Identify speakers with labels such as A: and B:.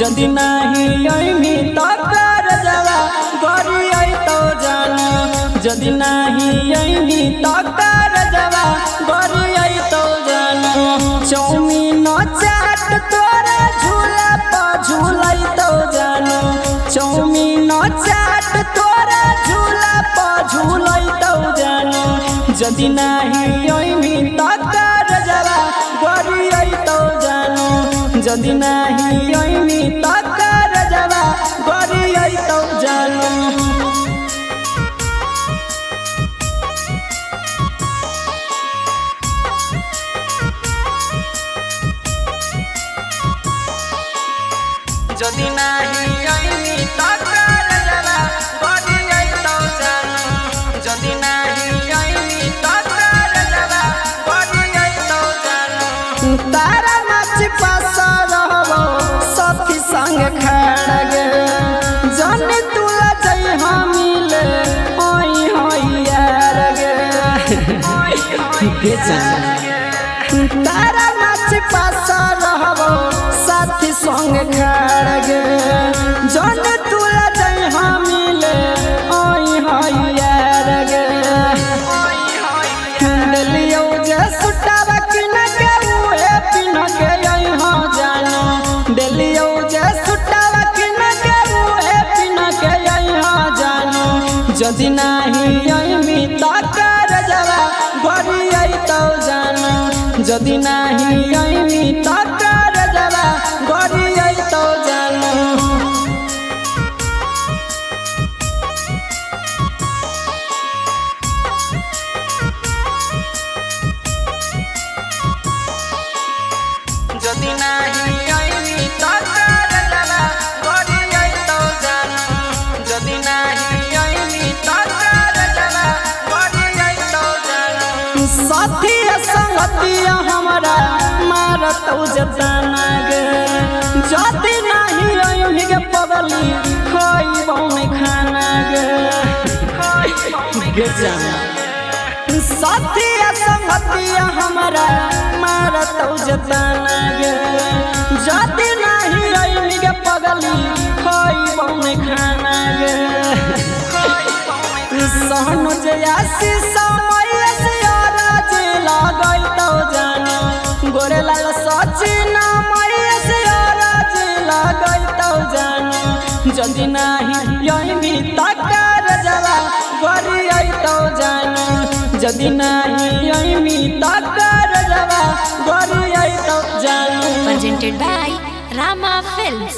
A: जदि नहीं अइमी तो कर जवा गरी आई तो जानो जदि नहीं अइमी तो कर जवा गरी आई तो जानो चौमीन चाट तोरा झूला पर झूलाई तो जानो चौमीन चाट तोरा झूला पर झूलाई तो जानो जदि नहीं अइमी तो कर जवा गरी आई तो जानो जदि नहीं अइमी तो कर जवा गरी आई तो जानो जदि नहीं अइमी तो कर जवा गरी आई तो जानो जदि नहीं अइमी तो कर जवा गरी आई तो जानो तारा नाच पास रहबो साथी संग खड़ गे जन तुला जई मिले ओई होई यार गे तारा नाच पास रहबो साथी संग खड़ गे जन तुला जई मिले ओई होई यार गे दिलियो जे सुटावा किन के उहे पिन के यहाँ जानो दिलियो जे सुटावा किन के उहे पिन के यहाँ जानो जदि नहीं अइमी तो कर जवा गरी आई तो जानो जदि नहीं अइमी तो कर जवा गरी आई तो जानो जदि नहीं अइमी तो कर जवा गरी आई तो जानो जदि नहीं अइमी तो कर जवा गरी आई तो जानो साथी संगती हमरा मारत जतना गे जदि नहीं अइमी के पगली खइबो में खाना गे जाना साथी संगती हमरा मारत जतना गे जदि नहीं अइमी के पगली खइबो में खाना गे सहन जयासी समय से राज लगल तो जानो गोरे लाल सचिन मय से राज लगल तो जानो जदि नहीं अइमी तो कर जवा गरी आई तो जानो जदि नहीं अइमी तो कर जवा गरी आई तो जानो
B: Presented by Rama Films.